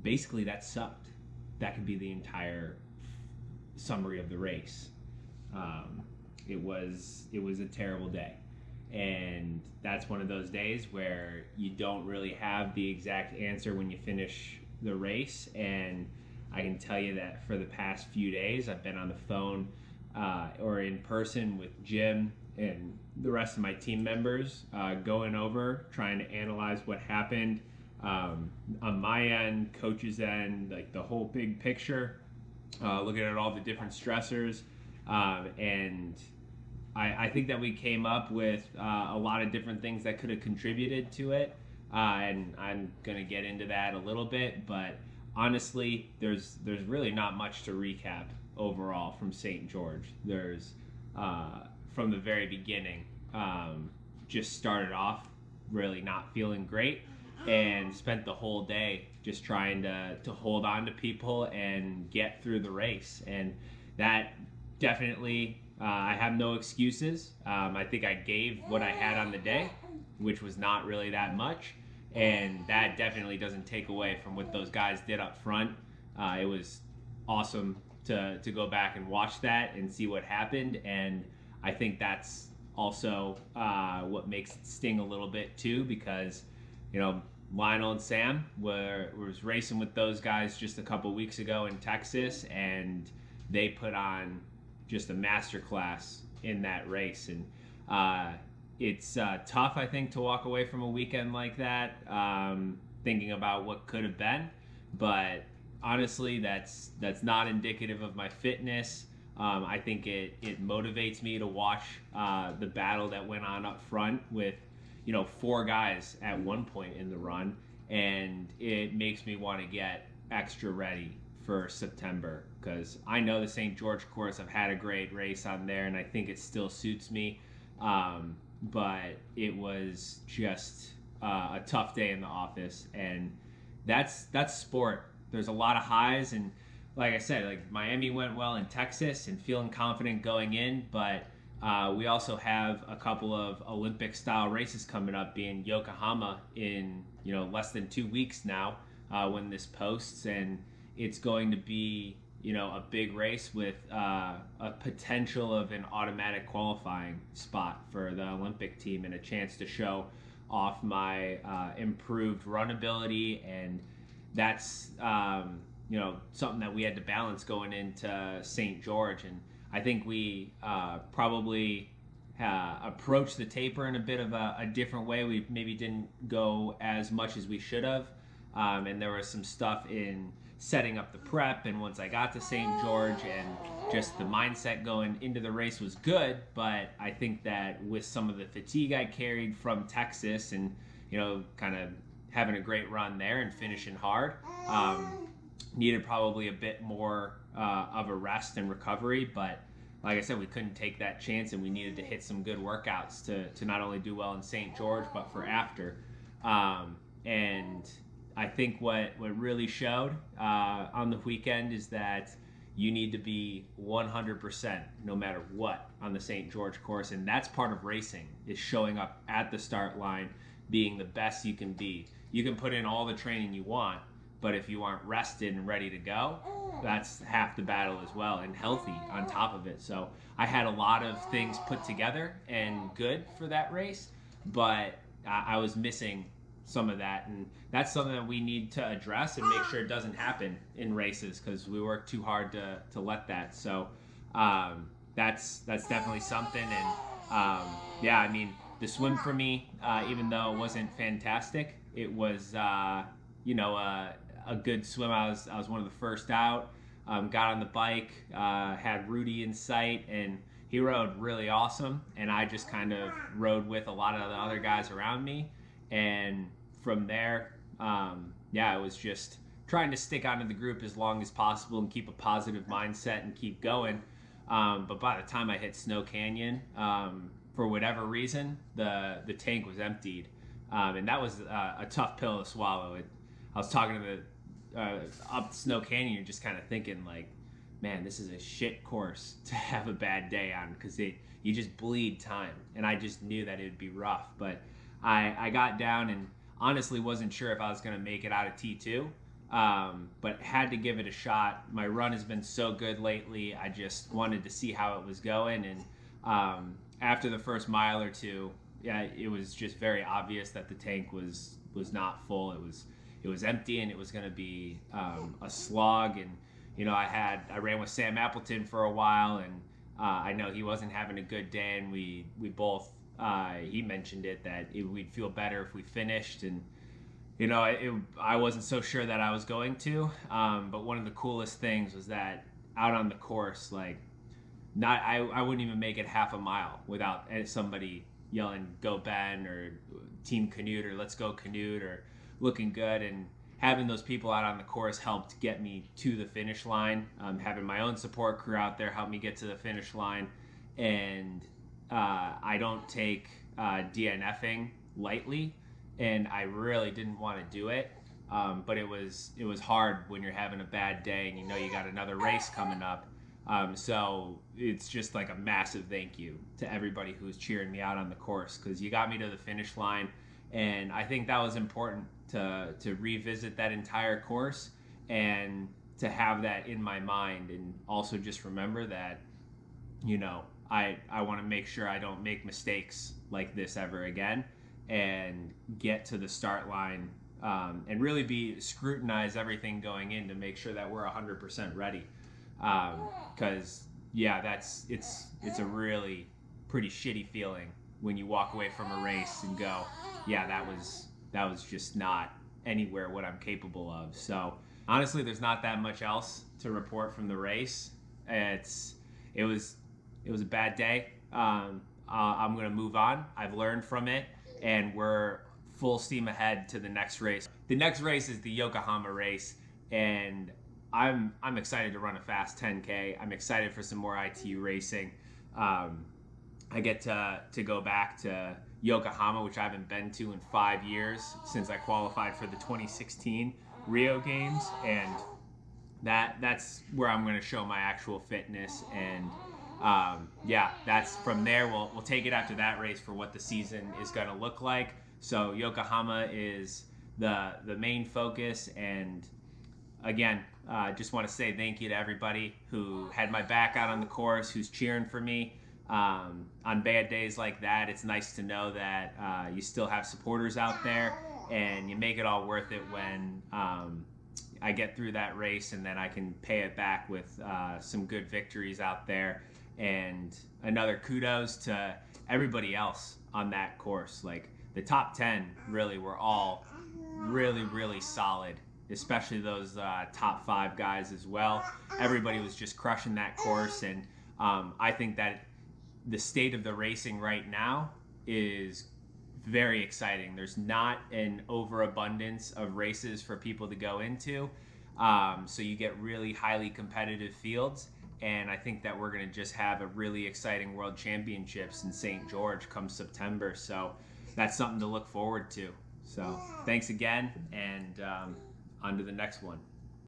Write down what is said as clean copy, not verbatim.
basically that sucked. That could be the entire summary of the race. It was a terrible day, and that's one of those days where you don't really have the exact answer when you finish the race. And I can tell you that for the past few days I've been on the phone or in person with Jim and the rest of my team members, going over, trying to analyze what happened, on my end, coach's end, like the whole big picture, looking at all the different stressors. And I think that we came up with a lot of different things that could have contributed to it. And I'm going to get into that a little bit, but honestly, there's really not much to recap overall from St. George. There's, from the very beginning, just started off really not feeling great and spent the whole day just trying to hold on to people and get through the race. And that definitely, I have no excuses. I think I gave what I had on the day, which was not really that much. And that definitely doesn't take away from what those guys did up front. It was awesome to go back and watch that and see what happened. And I think that's also what makes it sting a little bit too, because, you know, Lionel and Sam was racing with those guys just a couple weeks ago in Texas, and they put on just a masterclass in that race. And it's tough, I think, to walk away from a weekend like that, thinking about what could have been. But honestly, that's not indicative of my fitness. I think it motivates me to watch the battle that went on up front with, you know, 4 guys at one point in the run, and it makes me want to get extra ready for September, because I know the St. George course. I've had a great race on there, and I think it still suits me. But it was just a tough day in the office, and that's sport. There's a lot of highs, and like I said, like Miami went well in Texas and feeling confident going in, but we also have a couple of Olympic style races coming up, being Yokohama in, you know, less than 2 weeks now, when this posts, and it's going to be, you know, a big race with a potential of an automatic qualifying spot for the Olympic team and a chance to show off my improved run ability. And that's, you know, something that we had to balance going into St. George. And I think we probably approached the taper in a bit of a different way. We maybe didn't go as much as we should have. And there was some stuff in setting up the prep, and once I got to St. George, and just the mindset going into the race was good. But I think that with some of the fatigue I carried from Texas, and, you know, kind of having a great run there and finishing hard, needed probably a bit more of a rest and recovery. But like I said, we couldn't take that chance, and we needed to hit some good workouts to not only do well in St. George, but for after. And I think what really showed on the weekend is that you need to be 100% no matter what on the St. George course. And that's part of racing, is showing up at the start line, being the best you can be. You can put in all the training you want, but if you aren't rested and ready to go, that's half the battle as well, and healthy on top of it. So I had a lot of things put together and good for that race, but I was missing some of that, and that's something that we need to address and make sure it doesn't happen in races, because we work too hard to let that. So that's definitely something. And yeah, I mean, the swim for me, even though it wasn't fantastic, it was you know, a good swim. I was one of the first out. Got on the bike, had Rudy in sight, and he rode really awesome, and I just kind of rode with a lot of the other guys around me. And from there, yeah, it was just trying to stick onto the group as long as possible and keep a positive mindset and keep going. But by the time I hit Snow Canyon, for whatever reason, the tank was emptied. And that was a tough pill to swallow. I was talking to up Snow Canyon, you're just kind of thinking like, man, this is a shit course to have a bad day on, because you just bleed time. And I just knew that it would be rough. But I got down and honestly wasn't sure if I was going to make it out of T2. but had to give it a shot. My run has been so good lately. I just wanted to see how it was going, and after the first mile or two, yeah, it was just very obvious that the tank was not full. It was empty, and it was going to be a slog. And I ran with Sam Appleton for a while, and I know he wasn't having a good day, and we both he mentioned it that we'd feel better if we finished. And I wasn't so sure that I was going to, but one of the coolest things was that out on the course, like, I wouldn't even make it half a mile without somebody yelling "Go Ben" or "Team Canute" or "Let's go Canute" or looking good. And having those people out on the course helped get me to the finish line. Having my own support crew out there helped me get to the finish line. And I don't take DNFing lightly, and I really didn't want to do it. But it was hard when you're having a bad day and you got another race coming up. So it's just like a massive thank you to everybody who's cheering me out on the course, because you got me to the finish line. And I think that was important to revisit that entire course and to have that in my mind, and also just remember that, I want to make sure I don't make mistakes like this ever again, and get to the start line and really scrutinize everything going in to make sure that we're 100% ready. Because it's a really pretty shitty feeling when you walk away from a race and go, yeah, that was just not anywhere what I'm capable of. So honestly, there's not that much else to report from the race. It was a bad day. I'm gonna move on. I've learned from it, and we're full steam ahead to the next race. The next race is the Yokohama race, and I'm excited to run a fast 10K. I'm excited for some more ITU racing. I get to go back to Yokohama, which I haven't been to in 5 years since I qualified for the 2016 Rio Games, and that's where I'm going to show my actual fitness. And that's from there. We'll take it after that race for what the season is going to look like. So Yokohama is the main focus, and again, just want to say thank you to everybody who had my back out on the course, who's cheering for me. On bad days like that, it's nice to know that you still have supporters out there, and you make it all worth it when I get through that race, and then I can pay it back with some good victories out there. And another kudos to everybody else on that course. Like, the top 10 really were all really, really solid, especially those top 5 guys as well. Everybody was just crushing that course, and I think that the state of the racing right now is very exciting. There's not an overabundance of races for people to go into, so you get really highly competitive fields, and I think that we're going to just have a really exciting World Championships in St. George come September, so that's something to look forward to. So thanks again, and on to the next one.